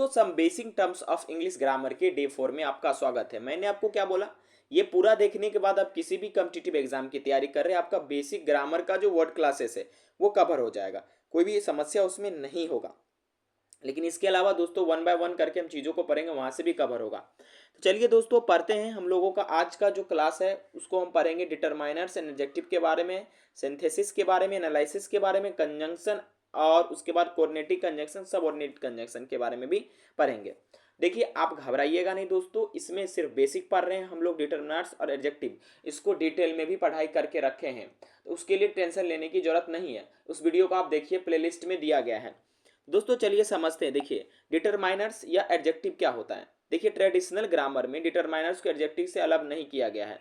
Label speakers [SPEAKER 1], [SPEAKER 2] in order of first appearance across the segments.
[SPEAKER 1] दोस्तों some basic terms of English grammar के day 4 में आपका स्वागत है। मैंने आपको क्या बोला, ये पूरा देखने के बाद आप किसी भी कॉम्पिटिटिव एग्जाम की तैयारी कर रहे हैं, आपका बेसिक ग्रामर का जो वर्ड क्लासेस है वो कवर हो जाएगा, कोई भी समस्या उसमें नहीं होगा। लेकिन इसके अलावा दोस्तों वन बाय वन करके हम चीज़ों को पढ़ेंगे, वहाँ से भी कवर होगा। तो चलिए दोस्तों पढ़ते हैं। हम लोगों का आज का जो क्लास है उसको हम पढ़ेंगे डिटरमाइनर्स एंड एडजेक्टिव के बारे में, सिंथेसिस के बारे में, एनालिसिस के बारे में, कंजंक्शन और उसके बाद कोऑर्डिनेटिव कंजंक्शन, सबऑर्डिनेट कंजंक्शन के बारे में भी पढ़ेंगे। देखिए आप घबराइएगा नहीं दोस्तों, इसमें सिर्फ बेसिक पढ़ रहे हैं हम लोग, डिटरमिनर्स और एडजेक्टिव इसको डिटेल में भी पढ़ाई करके रखे हैं, तो उसके लिए टेंशन लेने की जरूरत नहीं है। उस वीडियो को आप देखिए, प्लेलिस्ट में दिया गया है। दोस्तों चलिए समझते हैं। देखिए डिटरमाइनर्स या एडजेक्टिव क्या होता है। देखिए ट्रेडिशनल ग्रामर में डिटरमाइनर्स को एडजेक्टिव से अलग नहीं किया गया है।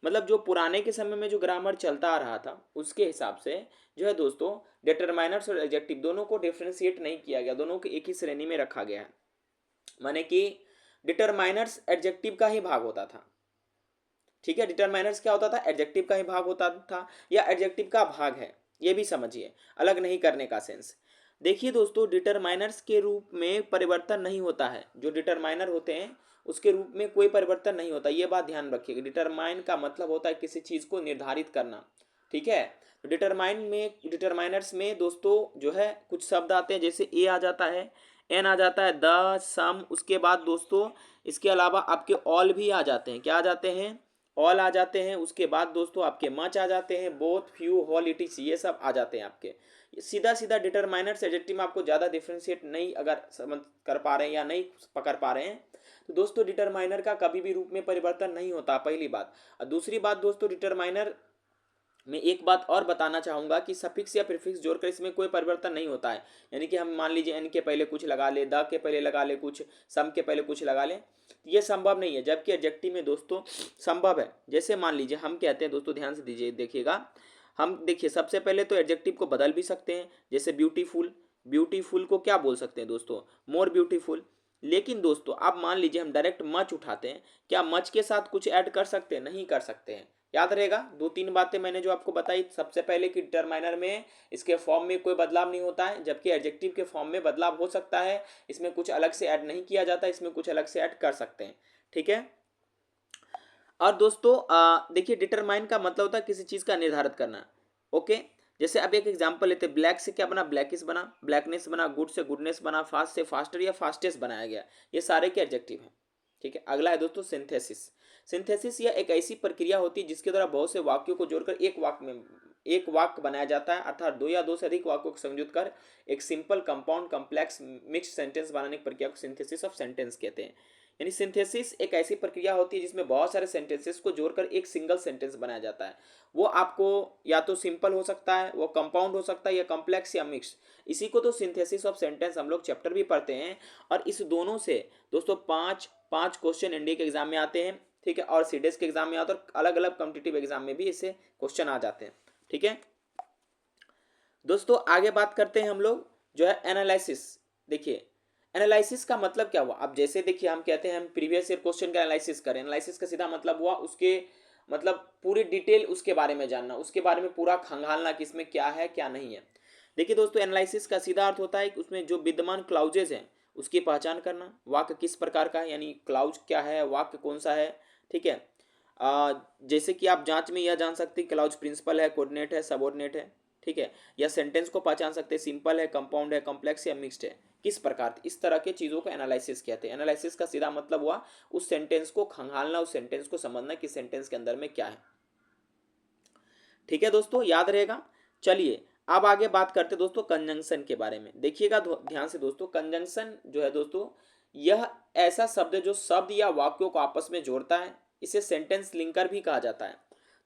[SPEAKER 1] मतलब जो पुराने के समय में जो ग्रामर चलता आ रहा था उसके हिसाब से जो है दोस्तों, डिटरमाइनर्स और एडजेक्टिव दोनों को डिफ्रेंशिएट नहीं किया गया, दोनों को एक ही श्रेणी में रखा गया है। माने कि डिटरमाइनर्स एडजेक्टिव का ही भाग होता था। ठीक है, डिटरमाइनर्स क्या होता था, एडजेक्टिव का ही भाग होता था, या एडजेक्टिव का भाग है, ये भी समझिए, अलग नहीं करने का सेंस। देखिए दोस्तों डिटरमाइनर्स के रूप में परिवर्तन नहीं होता है, जो डिटरमाइनर होते हैं उसके रूप में कोई परिवर्तन नहीं होता, ये बात ध्यान रखिएगा। डिटरमाइन का मतलब होता है किसी चीज को निर्धारित करना। ठीक है, तो डिटरमाइनर्स में दोस्तों जो है कुछ शब्द आते हैं, जैसे ए आ जाता है, एन आ जाता है, द, सम, उसके बाद दोस्तों इसके अलावा आपके ऑल भी आ जाते हैं। क्या आ जाते हैं, ऑल आ जाते हैं। उसके बाद दोस्तों आपके मच आ जाते हैं, both, few, whole, it is, ये सब आ जाते हैं आपके। सीधा सीधा डिटरमाइनर एडजेक्टिव में आपको ज़्यादा डिफ्रेंशिएट नहीं अगर समझ कर पा रहे हैं या नहीं पकड़ पा रहे हैं, तो दोस्तों डिटरमाइनर का कभी भी रूप में परिवर्तन नहीं होता, पहली बात। और दूसरी बात दोस्तों, डिटरमाइनर मैं एक बात और बताना चाहूंगा कि सफिक्स या प्रीफिक्स जोड़कर इसमें कोई परिवर्तन नहीं होता है। यानी कि हम मान लीजिए एन के पहले कुछ लगा ले, द के पहले लगा ले कुछ, सम के पहले कुछ लगा ले, ये संभव नहीं है। जबकि एडजेक्टिव में दोस्तों संभव है। जैसे मान लीजिए हम कहते हैं दोस्तों, ध्यान से दीजिए, देखिएगा, हम देखिए सबसे पहले तो एडजेक्टिव को बदल भी सकते हैं। जैसे ब्यूटीफुल, ब्यूटीफुल को क्या बोल सकते हैं दोस्तों, मोर ब्यूटीफुल। लेकिन दोस्तों आप मान लीजिए हम डायरेक्ट मच उठाते हैं, क्या मच के साथ कुछ ऐड कर सकते हैं, नहीं कर सकते हैं। याद रहेगा दो तीन बातें मैंने जो आपको बताई, सबसे पहले कि डिटरमाइनर में इसके फॉर्म में कोई बदलाव नहीं होता है, जबकि एडजेक्टिव के फॉर्म में बदलाव हो सकता है। इसमें कुछ अलग से ऐड नहीं किया जाता, इसमें कुछ अलग से ऐड कर सकते हैं। ठीक है, और दोस्तों देखिए डिटरमाइन का मतलब होता है किसी चीज का निर्धारित करना। ओके, जैसे अब एक एग्जांपल लेते हैं, ब्लैक से क्या बना, ब्लैकिश बना, ब्लैकनेस बना, गुड से गुडनेस बना, फास्ट से फास्टर या फास्टेस्ट बनाया गया। ये सारे के एडजेक्टिव हैं। ठीक है, अगला है दोस्तों सिंथेसिस। सिंथेसिस यह एक ऐसी प्रक्रिया होती है जिसके द्वारा बहुत से वाक्यों को जोड़कर एक वाक्य बनाया जाता है, अर्थात दो या दो से अधिक वाक्यों को संयुक्त कर एक simple, compound, complex, mixed sentence बनाने की प्रक्रिया को सिंथेसिस ऑफ सेंटेंस कहते हैं। यानी सिंथेसिस एक ऐसी प्रक्रिया होती है जिसमें बहुत सारे सेंटेंसेस को जोड़कर एक सिंगल सेंटेंस बनाया जाता है। वो आपको या तो सिंपल हो सकता है, वो कंपाउंड हो सकता है, या कॉम्प्लेक्स या मिक्स। इसी को तो सिंथेसिस ऑफ सेंटेंस हम लोग चैप्टर भी पढ़ते हैं। और इस दोनों से दोस्तों पांच पांच क्वेश्चन इंडिया के एग्जाम में आते हैं। ठीक है, और सीडीएस के एग्जाम में आते हैं, और अलग अलग कॉम्पिटिटिव एग्जाम में भी इससे क्वेश्चन आ जाते हैं। ठीक है दोस्तों, आगे बात करते हैं हम लोग जो है एनालिसिस। देखिए एनालिसिस का मतलब क्या हुआ। अब जैसे देखिए हम कहते हैं हम प्रीवियस ईयर क्वेश्चन का एनालिसिस करें, एनालिसिस का सीधा मतलब हुआ उसके मतलब पूरी डिटेल उसके बारे में जानना, उसके बारे में पूरा खंगालना कि इसमें क्या है क्या नहीं है। देखिए दोस्तों एनालिसिस का सीधा अर्थ होता है कि उसमें जो विद्यमान क्लाउजेज हैं उसकी पहचान करना, वाक्य किस प्रकार का है, यानी क्लाउज क्या है, वाक्य कौन सा है। ठीक है, जैसे कि आप जांच में यह जान सकते हैं क्लाउज प्रिंसिपल है, कोऑर्डिनेट है, सबऑर्डिनेट है। ठीक है, या सेंटेंस को पहचान सकते हैं, सिंपल है, कंपाउंड है, कॉम्प्लेक्स या मिक्स्ड है, किस प्रकार। इस तरह के चीज़ों को एनालिसिस कहते हैं। एनालिसिस का सीधा मतलब हुआ उस सेंटेंस को खंगालना, उस सेंटेंस को समझना कि सेंटेंस के अंदर में क्या है। ठीक है दोस्तों, याद रहेगा। चलिए अब आगे बात करते दोस्तों कंजंक्शन के बारे में। देखिएगा ध्यान से दोस्तों, कंजंक्शन जो है दोस्तों, यह ऐसा शब्द है जो शब्द या वाक्यों को आपस में जोड़ता है। इसे सेंटेंस लिंकर भी कहा जाता है।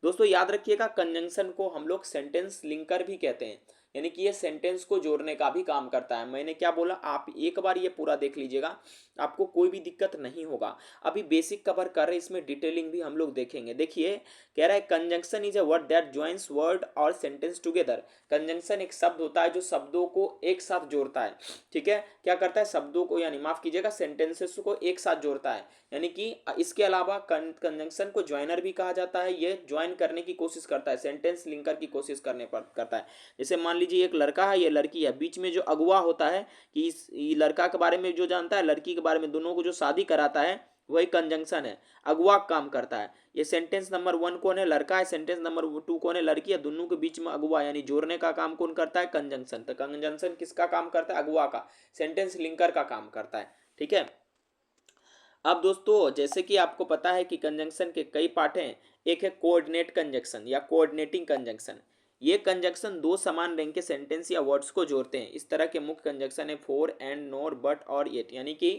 [SPEAKER 1] दोस्तों याद रखिएगा, कंजंक्शन को हम लोग सेंटेंस लिंकर भी कहते हैं, यानी कि ये सेंटेंस को जोड़ने का भी काम करता है। मैंने क्या बोला, आप एक बार ये पूरा देख लीजिएगा, आपको कोई भी दिक्कत नहीं होगा। अभी बेसिक कवर कर रहे हैं, इसमें डिटेलिंग भी हम लोग देखेंगे। देखिए कह रहा है conjunction is a word that joins word और सेंटेंस टुगेदर। कंजंक्शन एक शब्द होता है जो शब्दों को एक साथ जोड़ता है। ठीक है, क्या करता है, शब्दों को यानी माफ कीजिएगा सेंटेंसेस को एक साथ जोड़ता है। यानी कि इसके अलावा कंजंक्शन को ज्वाइनर भी कहा जाता है। ये ज्वाइन करने की कोशिश करता है, सेंटेंस लिंकर की कोशिश करने पर करता है। जैसे मान लीजिए एक लड़का है, ये लड़की है, बीच में जो अगुआ होता है कि इस ये लड़का के बारे में जो जानता है, लड़की के बारे में, दोनों को जो शादी कराता है, वही कंजंक्शन है, अगुआ काम करता है। ये सेंटेंस नंबर 1 कौन है, लड़का है, सेंटेंस नंबर 2 कौन है, लड़की है, दोनों के बीच में अगुआ यानी जोड़ने का काम कौन करता है, कंजंक्शन। तो कंजंक्शन किसका काम करता है, अगुआ का, सेंटेंस लिंकर का काम करता है। ठीक है। अब दोस्तों जैसे कि आपको पता है कि कंजंक्शन के कई पार्ट हैं। एक है कोऑर्डिनेट कंजंक्शन या कोऑर्डिनेटिंग कंजंक्शन। ये कंजंक्शन दो समान रैंक के सेंटेंस या वर्ड्स को जोड़ते हैं। इस तरह के मुख्य कंजंक्शन है फॉर, एंड, नोर, बट और येट। यानी कि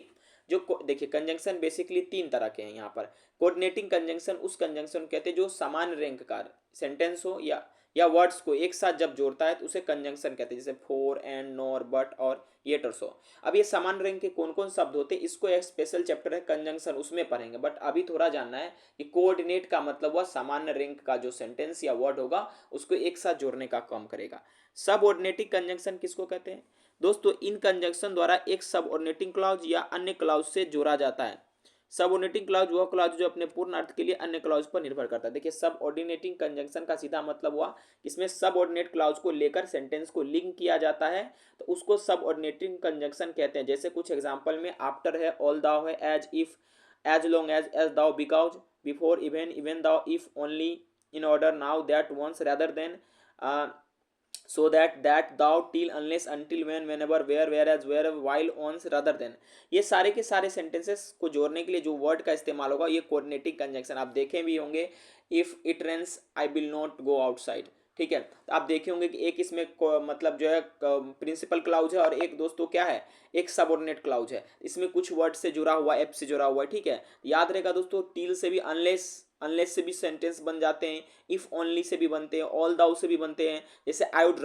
[SPEAKER 1] देखिए कंजंक्शन बेसिकली तीन तरह के हैं यहाँ पर। कोऑर्डिनेटिंग कंजंक्शन उस कंजंक्शन कहते हैं जो समान रैंक का सेंटेंस हो या वर्ड्स को एक साथ जब जोड़ता है तो उसे कंजंक्शन कहते हैं, जैसे फॉर, एंड, नोर, बट और येट और सो। अब ये समान रैंक के कौन कौन शब्द होते हैं, इसको एक स्पेशल चैप्टर है कंजंक्शन, उसमें पढ़ेंगे। बट अभी थोड़ा जानना है कि कोऑर्डिनेट का मतलब हुआ सामान्य रैंक का जो सेंटेंस या वर्ड होगा उसको एक साथ जोड़ने का काम करेगा। सब ऑर्डिनेटिंग कंजंक्शन किसको कहते हैं दोस्तों, इन कंजंक्शन द्वारा एक सब ऑर्डिनेटिंग क्लॉज या अन्य क्लॉज से जोड़ा जाता है। सब ऑर्डिनेटिंग क्लॉज वह क्लॉज जो अपने पूर्ण अर्थ के लिए अन्य क्लॉज पर निर्भर करता है। देखिए सब ऑर्डिनेटिंग कंजंक्शन का सीधा मतलब हुआ इसमें सब ऑर्डिनेट क्लॉज को लेकर सेंटेंस को लिंक किया जाता है, तो उसको सब ऑर्डिनेटिंग कंजंक्शन कहते हैं। जैसे कुछ एग्जांपल में आफ्टर है, ऑल दाउ है, as, if, as long as though, because, before, even though, if, only, in order, now, that, once, rather than, so that thou, till, unless, until, when, whenever, where, whereas, wherever, while, once, rather than। ये सारे के सारे sentences को जोड़ने के लिए जो word का इस्तेमाल होगा ये कोऑर्डिनेटिंग कंजंक्शन। आप देखे भी होंगे, if it rains I will not go outside. ठीक है, तो आप देखे होंगे कि एक इसमें मतलब जो है प्रिंसिपल क्लाउज है और एक दोस्तों क्या है, एक सबऑर्डिनेट क्लाउज है। इसमें कुछ वर्ड से जुड़ा हुआ, एफ से जुड़ा हुआ है। ठीक है, याद रहेगा दोस्तों, टिल से भी, अनलेस से भी सेंटेंस बन जाते हैं, इफ ओनली से भी बनते हैं, ऑल दाउ से भी बनते हैं। जैसे I would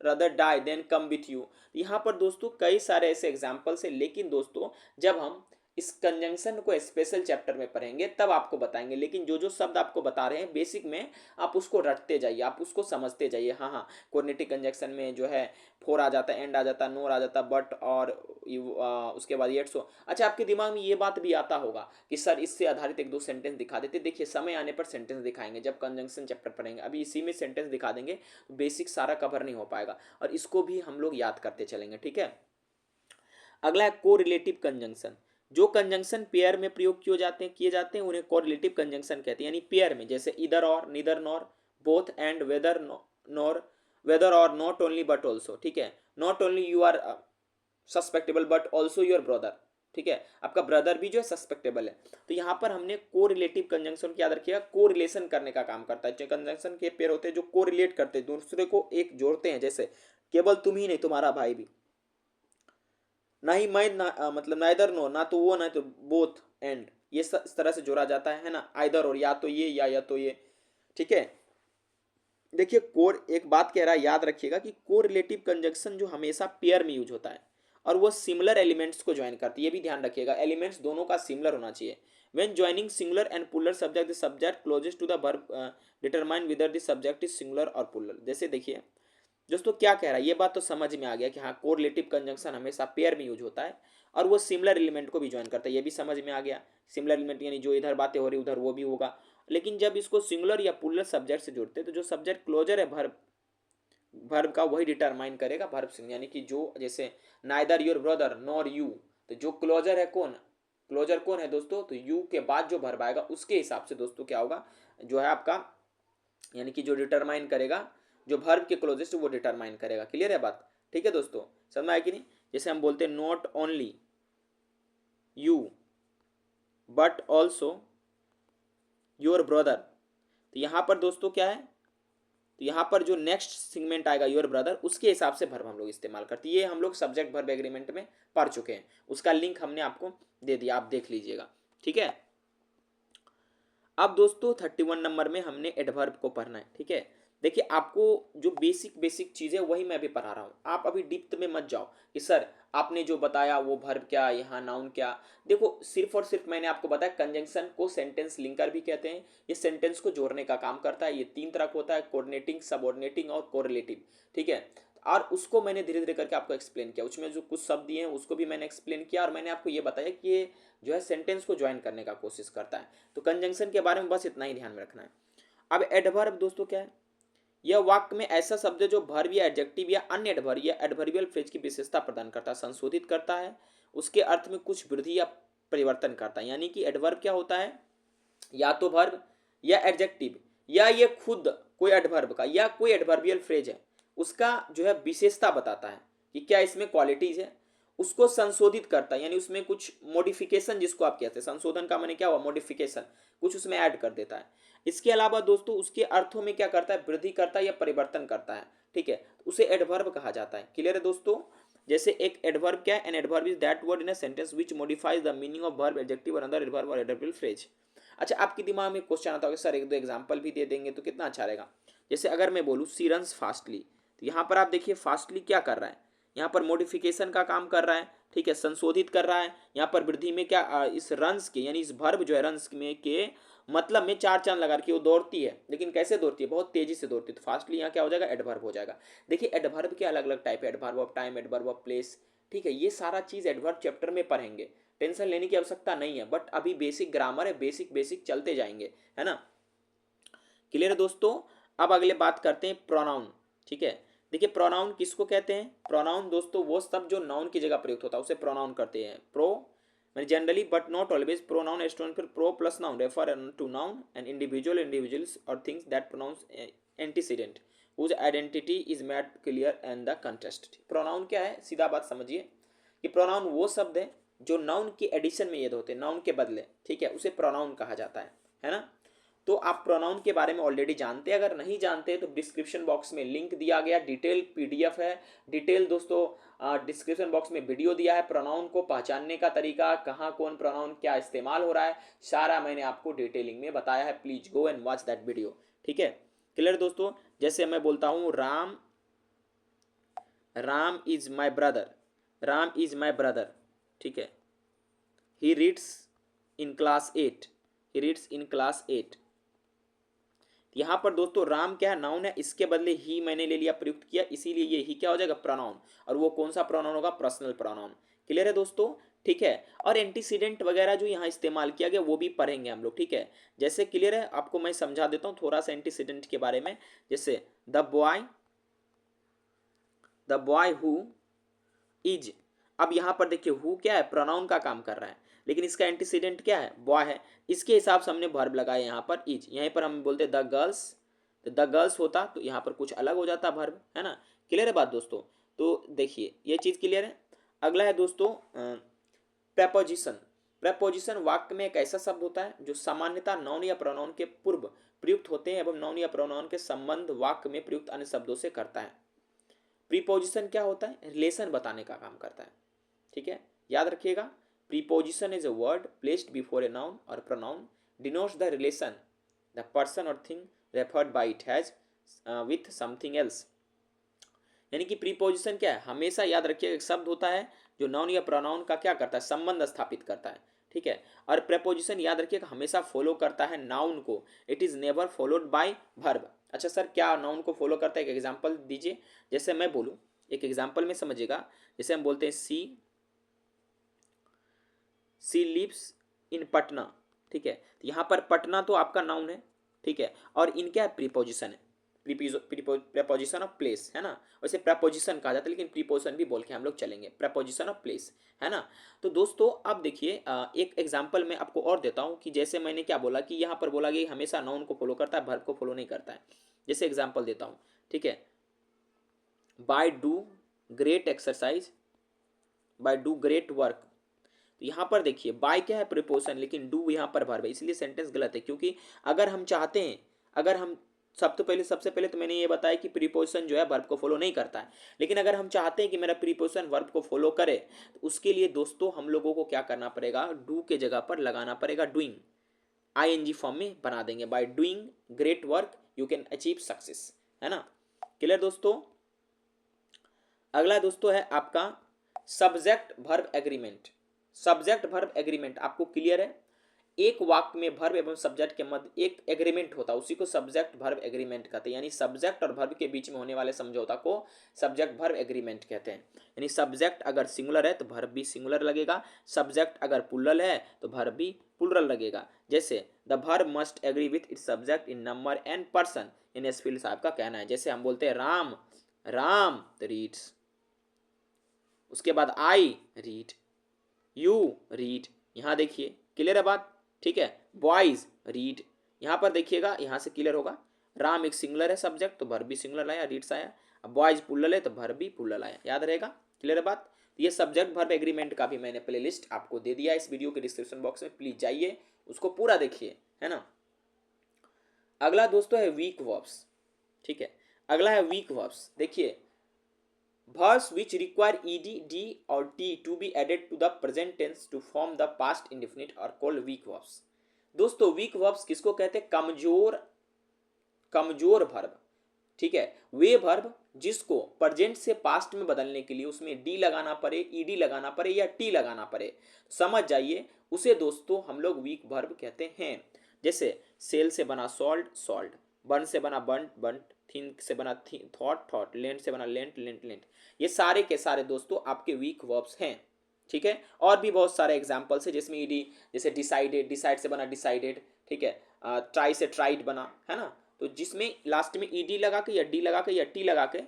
[SPEAKER 1] rather die than come with you. यहाँ पर दोस्तों कई सारे ऐसे एग्जाम्पल्स हैं, लेकिन दोस्तों जब हम इस कंजंक्शन को स्पेशल चैप्टर में पढ़ेंगे तब आपको बताएंगे। लेकिन जो जो शब्द आपको बता रहे हैं बेसिक में आप उसको रटते जाइए, आप उसको समझते जाइए। हाँ हाँ, कोऑर्डिनेटिंग कंजंक्शन में जो है फोर आ जाता है, एंड आ जाता है, नोर आ जाता है, बट और उसके बाद येट सो। अच्छा, आपके दिमाग में ये बात भी आता होगा कि सर इससे आधारित एक दो सेंटेंस दिखा देते। देखिए समय आने पर सेंटेंस दिखाएंगे, जब कंजंक्शन चैप्टर पढ़ेंगे। अभी इसी में सेंटेंस दिखा देंगे तो बेसिक सारा कवर नहीं हो पाएगा, और इसको भी हम लोग याद करते चलेंगे। ठीक है, अगला है कोरिलेटिव कंजंक्शन। जो कंजंक्शन पेयर में प्रयोग किए जाते हैं उन्हें कोरिलेटिव कंजंक्शन कहते हैं, यानी पेयर में। जैसे either or, neither nor, both and, whether nor, whether or, not only but also. ठीक है, not only you are suspectable but also your brother. ठीक है, आपका ब्रदर भी जो है सस्पेक्टेबल है। तो यहाँ पर हमने कोरिलेटिव कंजंक्शन क्या याद रखिएगा, कोरिलेशन करने का काम करता है। जो कंजंक्शन के पेयर होते हैं जो कोरिलेट करते हैं, दूसरे को एक जोड़ते हैं। जैसे केवल तुम ही नहीं, तुम्हारा भाई भी, ना ही मैं ना मतलब नाइदर नो, ना तो वो ना तो बोथ एंड, ये इस तरह से जोड़ा जाता है ना, आइदर और, या तो ये या तो ये। ठीक है, देखिए कोर एक बात कह रहा है, याद रखिएगा कि कोरिलेटिव कंजंक्शन जो हमेशा पेयर में यूज होता है और वो सिमिलर एलिमेंट्स को ज्वाइन करती है। ये भी ध्यान रखिएगा, एलिमेंट्स दोनों का सिमिलर होना चाहिए। When joining singular and plural subject, the subject closest to the verb determine whether the subject is singular और पुलर। जैसे देखिए दोस्तों क्या कह रहा है, ये बात तो समझ में आ गया कि हाँ कोरिलेटिव कंजंक्शन हमेशा पेयर में यूज होता है और वो सिमिलर एलिमेंट को भी ज्वाइन करता है। ये भी समझ में आ गया, सिमिलर एलिमेंट यानी जो इधर बातें हो रही उधर वो भी होगा। लेकिन जब इसको सिंगुलर या पुलर सब्जेक्ट से जोड़ते हैं तो जो सब्जेक्ट क्लोजर है वर्ब वर्ब का वही डिटरमाइन करेगा वर्ब से। यानी कि जो जैसे neither your brother nor you, तो जो क्लोजर है कौन, क्लोजर कौन है दोस्तों, तो यू के बाद जो वर्ब आएगा उसके हिसाब से दोस्तों क्या होगा, जो है आपका यानी कि जो डिटरमाइन करेगा, जो वर्ब के क्लोजेस्ट वो डिटरमाइन करेगा। क्लियर है बात। ठीक है दोस्तों, समझ में आया कि नहीं। जैसे हम बोलते हैं not only you but also your brother, तो यहां पर दोस्तों क्या है, तो यहाँ पर जो नेक्स्ट सेगमेंट आएगा योर ब्रदर, उसके हिसाब से वर्ब हम लोग इस्तेमाल करते हैं। ये हम लोग सब्जेक्ट वर्ब एग्रीमेंट में पढ़ चुके हैं, उसका लिंक हमने आपको दे दिया, आप देख लीजिएगा। ठीक है, अब दोस्तों 31 नंबर में हमने एडवर्ब को पढ़ना है। ठीक है, देखिए आपको जो बेसिक चीज़ है वही मैं अभी पढ़ा रहा हूँ, आप अभी डीप में मत जाओ कि सर आपने जो बताया वो वर्ब क्या, यहाँ नाउन क्या। देखो सिर्फ और सिर्फ मैंने आपको बताया कंजंक्शन को सेंटेंस लिंकर भी कहते हैं, ये सेंटेंस को जोड़ने का काम करता है। ये तीन तरह का होता है, कोऑर्डिनेटिंग, सबऑर्डिनेटिंग और कोरिलेटिव। ठीक है, और उसको मैंने धीरे धीरे करके आपको एक्सप्लेन किया, उसमें जो कुछ शब्द दिए हैं उसको भी मैंने एक्सप्लेन किया, और मैंने आपको ये बताया कि ये जो है सेंटेंस को ज्वाइन करने का कोशिश करता है। तो कंजंक्शन के बारे में बस इतना ही ध्यान में रखना है। अब एडवर्ब दोस्तों क्या है, यह वाक्य में ऐसा शब्द है जो वर्ब या एडजेक्टिव या अन्य एडवर्ब या एडवर्बियल फ्रेज की विशेषता प्रदान करता है, संशोधित करता है, उसके अर्थ में कुछ वृद्धि या परिवर्तन करता है। यानी कि एडवर्ब क्या होता है, या तो वर्ब या एडजेक्टिव या ये खुद कोई एडवर्ब का या कोई एडवर्बियल फ्रेज है, उसका जो है विशेषता बताता है कि क्या इसमें क्वालिटीज है, उसको संशोधित करता है, यानी उसमें कुछ मॉडिफिकेशन जिसको आप कहते हैं, संशोधन का माने क्या हुआ, मॉडिफिकेशन, कुछ उसमें ऐड कर देता है। इसके अलावा दोस्तों उसके अर्थों में क्या करता है, वृद्धि करता है या परिवर्तन करता है, ठीक है, उसे एडवर्ब कहा जाता है। क्लियर है दोस्तों। जैसे एक एडवर्ब क्या है, an adverb is that word in a sentence which modifies the meaning of verb, adjective और अदर एडवर्ब और एडवर्बियल फ्रेज। अच्छा, आपके दिमाग में क्वेश्चन आता होगा सर एक दो एग्जांपल भी दे देंगे तो कितना अच्छा रहेगा। जैसे अगर मैं बोलूँ सी रन्स फास्टली, तो यहाँ पर आप देखिए फास्टली क्या कर रहा है, यहाँ पर मॉडिफिकेशन का काम कर रहा है, ठीक है, संशोधित कर रहा है। यहाँ पर वृद्धि में क्या इस रन्स के यानी इस वर्ब जो है रन्स में के मतलब में चार चांद लगा के वो दौड़ती है, लेकिन कैसे दौड़ती है, बहुत तेजी से दौड़ती है, तो फास्टली यहाँ क्या हो जाएगा, एडवर्ब हो जाएगा। देखिए एडवर्ब के अलग अलग टाइप है, adverb of time, adverb of place, ठीक है, ये सारा चीज एडवर्ब चैप्टर में पढ़ेंगे, टेंशन लेने की आवश्यकता नहीं है, बट अभी बेसिक ग्रामर है, बेसिक बेसिक चलते जाएंगे, है ना। क्लियर है दोस्तों। अब अगले बात करते हैं प्रोनाउन, ठीक है। देखिए प्रोनाउन किसको कहते हैं, प्रोनाउन दोस्तों वो सब जो नाउन की जगह प्रयुक्त होता है उसे प्रोनाउन करते हैं। प्रो मैंने generally but not always, pronoun student फिर pro plus noun refer to noun and individuals or things that pronouns antecedent whose identity is made clear and the contrast। Pronoun क्या है, सीधा बात समझिए कि प्रोनाउन वो शब्द है जो नाउन की एडिशन में ये होते हैं, नाउन के बदले, ठीक है, उसे प्रोनाउन कहा जाता है ना। तो आप प्रोनाउन के बारे में ऑलरेडी जानते हैं, अगर नहीं जानते तो डिस्क्रिप्शन बॉक्स में लिंक दिया गया, डिटेल पीडीएफ है, डिटेल दोस्तों डिस्क्रिप्शन बॉक्स में वीडियो दिया है, प्रोनाउन को पहचानने का तरीका, कहाँ कौन प्रोनाउन क्या इस्तेमाल हो रहा है, सारा मैंने आपको डिटेलिंग में बताया है, please go and watch that video, ठीक है। क्लियर दोस्तों। जैसे मैं बोलता हूँ Ram, Ram is my brother, Ram is my brother, ठीक है, he reads in class 8, he reads in class 8। यहाँ पर दोस्तों राम क्या है, नाउन है, इसके बदले ही मैंने ले लिया, प्रयुक्त किया, इसीलिए ये ही क्या हो जाएगा, प्रोनाउन, और वो कौन सा प्रोनाउन होगा, पर्सनल प्रोनाउन। क्लियर है दोस्तों, ठीक है। और एंटीसीडेंट वगैरह जो यहाँ इस्तेमाल किया गया वो भी पढ़ेंगे हम लोग, ठीक है। जैसे क्लियर है, आपको मैं समझा देता हूँ थोड़ा सा एंटीसीडेंट के बारे में। जैसे द बॉय हु इज, अब यहाँ पर देखिए हु क्या है, प्रोनाउन का काम कर रहा है, लेकिन इसका एंटीसीडेंट क्या है, बॉय है, इसके हिसाब से हमने वर्ब लगाया यहाँ पर इज। यहीं पर हम बोलते द गर्ल्स, तो द गर्ल्स होता तो यहाँ पर कुछ अलग हो जाता वर्ब, है ना। क्लियर है बात दोस्तों। तो देखिए ये चीज़ क्लियर है। अगला है दोस्तों प्रेपोजिशन। प्रेपोजिशन वाक्य में एक ऐसा शब्द होता है जो सामान्यतः नाउन या प्रोनाउन के पूर्व प्रयुक्त होते हैं एवं नाउन या प्रोनाउन के संबंध वाक्य में प्रयुक्त अन्य शब्दों से करता है। प्रीपोजिशन क्या होता है, रिलेशन बताने का काम करता है, ठीक है, याद रखिएगा। Preposition is a word placed before a noun or pronoun denotes the relation the person or thing referred by it has with something else. यानी कि प्रीपोजिशन क्या है, हमेशा याद रखिए एक शब्द होता है जो नाउन या प्रोनाउन का क्या करता है, संबंध स्थापित करता है, ठीक है। और प्रेपोजिशन याद रखिएगा हमेशा फॉलो करता है नाउन को, it is never followed by verb. अच्छा सर क्या नाउन को फॉलो करता है, एक एग्जांपल दीजिए। जैसे मैं बोलूँ, एक एग्जांपल में समझिएगा, जैसे हम बोलते हैं सी लिव्स इन पटना, ठीक है, तो यहाँ पर पटना तो आपका नाउन है, ठीक है, और इन क्या है, प्रीपोजिशन है, प्रीपोजिशन ऑफ प्लेस, है ना। वैसे प्रेपोजिशन कहा जाता है लेकिन प्रीपोजिशन भी बोल के हम लोग चलेंगे, प्रेपोजिशन ऑफ प्लेस, है ना। तो दोस्तों अब देखिए एक एग्जांपल मैं आपको और देता हूँ कि जैसे मैंने क्या बोला कि यहाँ पर बोला कि हमेशा नाउन को फॉलो करता है, वर्ब को फॉलो नहीं करता है। जैसे एग्जाम्पल देता हूँ, ठीक है, by do great exercise, by do great work. तो यहाँ पर देखिए बाय क्या है, प्रीपोजिशन, लेकिन डू यहाँ पर वर्ब है, इसलिए सेंटेंस गलत है। क्योंकि अगर हम चाहते हैं, अगर हम सबसे पहले तो मैंने ये बताया कि प्रीपोजिशन जो है वर्ब को फॉलो नहीं करता है, लेकिन अगर हम चाहते हैं कि मेरा प्रीपोजिशन वर्ब को फॉलो करे तो उसके लिए दोस्तों हम लोगों को क्या करना पड़ेगा, डू के जगह पर लगाना पड़ेगा डूइंग, आईएनजी फॉर्म में बना देंगे, by doing great work you can achieve success, है ना। क्लियर दोस्तों। अगला दोस्तों है आपका subject verb agreement. Subject verb agreement आपको क्लियर है, एक वाक्य में वर्ब एवं सब्जेक्ट के मध्य एक एग्रीमेंट होता है, उसी को सब्जेक्ट वर्ब एग्रीमेंट कहते हैं। यानी सब्जेक्ट और वर्ब के बीच में होने वाले समझौता को सब्जेक्ट वर्ब एग्रीमेंट कहते हैं। यानी सब्जेक्ट अगर सिंगुलर है तो वर्ब भी सिंगुलर लगेगा, सब्जेक्ट अगर प्लूरल है तो वर्ब भी प्लूरल लगेगा। जैसे the verb must agree with its subject in number and person, इन एस फील्ड साहब का कहना है। जैसे हम बोलते हैं राम, राम रीड्स, उसके बाद आई रीड, यू रीड, यहाँ देखिए क्लियर है बात, ठीक है। बॉयज रीड, यहाँ पर देखिएगा, यहाँ से क्लियर होगा। राम एक सिंगुलर है सब्जेक्ट, तो वर्ब भी सिंगुलर आया, रीड्स आया। अब बॉयज प्लूरल है तो वर्ब भी प्लूरल आया, याद रहेगा, क्लियर है बात। तो ये सब्जेक्ट वर्ब एग्रीमेंट का भी मैंने प्लेलिस्ट आपको दे दिया इस वीडियो के डिस्क्रिप्शन बॉक्स में, प्लीज जाइए उसको पूरा देखिए, है ना। अगला दोस्तों है वीक वर्ब्स, ठीक है। अगला है वीक वर्ब्स, देखिए verbs which require ed, d or t to be added to the present tense to form the past indefinite are called weak verbs। दोस्तों वीक वर्ब्स किसको कहते हैं? कमजोर, कमजोर वर्ब, ठीक है। वे वर्ब जिसको प्रेजेंट से पास्ट में बदलने के लिए उसमें डी लगाना पड़े, ईडी लगाना पड़े या टी लगाना पड़े, समझ जाइए, उसे दोस्तों हम लोग वीक वर्ब कहते हैं। जैसे सेल से बना सॉल्ट, सॉल्ट, बर्न से बना बंट, बंट, थिंक से बना थॉट, थॉट, लेंट से बना लेंट, लेंट, लेंट। ये सारे के सारे दोस्तों आपके वीक वर्ब्स हैं, ठीक है। और भी बहुत सारे एग्जाम्पल्स है जिसमें ईडी, जैसे डिसाइडेड, डिसाइड से बना डिसाइडेड, ठीक है। ट्राई से ट्राइड बना, है ना। तो जिसमें लास्ट में ईडी लगा के या डी लगा के या टी लगा के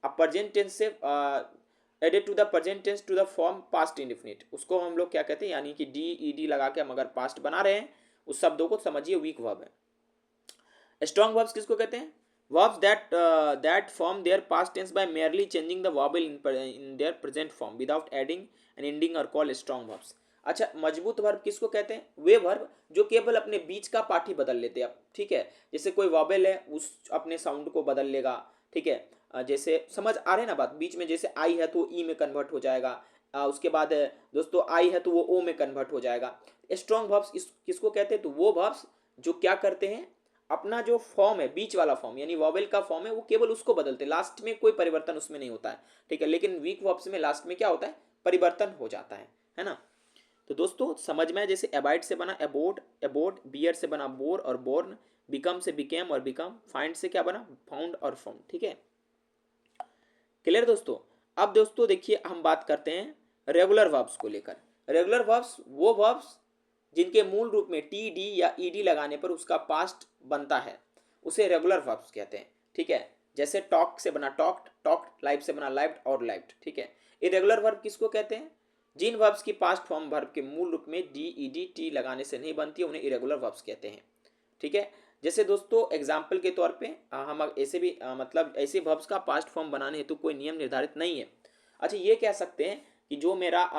[SPEAKER 1] अब प्रेजेंट टेंस से added to the present tense to the form past indefinite, उसको हम लोग क्या कहते हैं, यानी कि डी ईडी लगा के हम अगर पास्ट बना रहे हैं उस शब्दों को समझिए वीक वर्ब है। स्ट्रॉन्ग वर्ब्स किसको कहते हैं? Verbs that form their past tense by merely changing the vowel in their present form without adding an ending are called strong verbs। अच्छा, मजबूत वर्ब किसको कहते हैं? वे वर्ब जो केवल अपने बीच का पार्ट ही बदल लेते हैं, ठीक है। जैसे कोई वॉवेल है उस अपने साउंड को बदल लेगा, ठीक है। जैसे समझ आ रहे हैं ना बात, बीच में जैसे आई है तो ई में कन्वर्ट हो जाएगा, उसके बाद दोस्तों आई है तो वो ओ में कन्वर्ट हो जाएगा। स्ट्रॉन्ग वर्ब्स किसको कहते हैं? तो वो वर्ब्स जो क्या करते हैं, अपना जो फॉर्म है, बीच वाला फॉर्म यानी वॉवेल का फॉर्म है, वो केवल उसको बदलते, लास्ट में कोई परिवर्तन उसमें नहीं होता है, ठीक है। लेकिन वीक वर्ब्स में लास्ट में क्या होता है, परिवर्तन हो जाता है ना। तो दोस्तों समझ में, जैसे एबाइड से बना एबोड, एबोड, बियर से बना बोर और बोर्न, बिकम से बिकेम और बिकम, फाइंड से क्या बना, फाउंड और फाउंड, ठीक है। क्लियर दोस्तों। अब दोस्तों देखिए हम बात करते हैं रेगुलर वर्ब्स को लेकर। रेगुलर वर्ब्स वो वर्ब्स जिनके मूल रूप में टी डी या ईडी लगाने पर उसका पास्ट बनता है, उसे रेगुलर वर्ब्स कहते हैं, ठीक है। जैसे टॉक से बना टॉक्ड, टॉक्ड, लाइव से बना लाइव्ड और लाइव्ड, ठीक है। इरेगुलर वर्ब किसको कहते हैं? जिन वर्ब्स की पास्ट फॉर्म वर्ब के मूल रूप में डी ईडी टी लगाने से नहीं बनती है, उन्हें इरेगुलर वर्ब्स कहते हैं, ठीक है। जैसे दोस्तों एग्जाम्पल के तौर पे हम ऐसे भी मतलब ऐसे वर्ब्स का पास्ट फॉर्म बनाने हेतु कोई नियम निर्धारित नहीं है। अच्छा, ये कह सकते हैं कि जो मेरा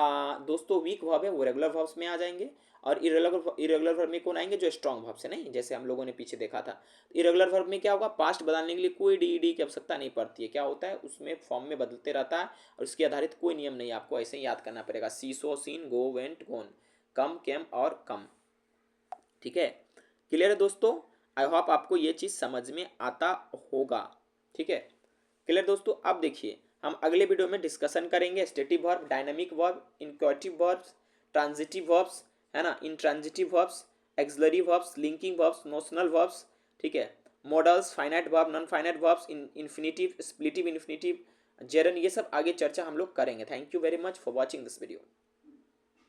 [SPEAKER 1] दोस्तों वीक वर्ब है वो रेगुलर वर्ब्स में आ जाएंगे, और इरेगुलर वर्ब में कौन आएंगे? जो स्ट्रॉन्ग वर्ब से नहीं, जैसे हम लोगों ने पीछे देखा था। इरेगुलर वर्ब में क्या होगा, पास्ट बदलने के लिए कोई डी डी की आवश्यकता नहीं पड़ती है, क्या होता है उसमें फॉर्म में बदलते रहता है, और उसके आधारित कोई नियम नहीं, आपको ऐसे ही याद करना पड़ेगा। सी सो सीन, गो वेंट गोन, कम केम और कम, ठीक है। क्लियर है दोस्तों? आई होप आपको ये चीज़ समझ में आता होगा, ठीक है। क्लियर दोस्तों। अब देखिए हम अगले वीडियो में डिस्कशन करेंगे stative verb, dynamic verb, inquative verbs, transitive verbs, है ना, intransitive verbs, auxiliary verbs, linking verbs, notional verbs, ठीक है, modals, finite verb, non finite verbs, infinitive, splitive infinitive, gerund, ये सब आगे चर्चा हम लोग करेंगे। Thank you very much for watching this video.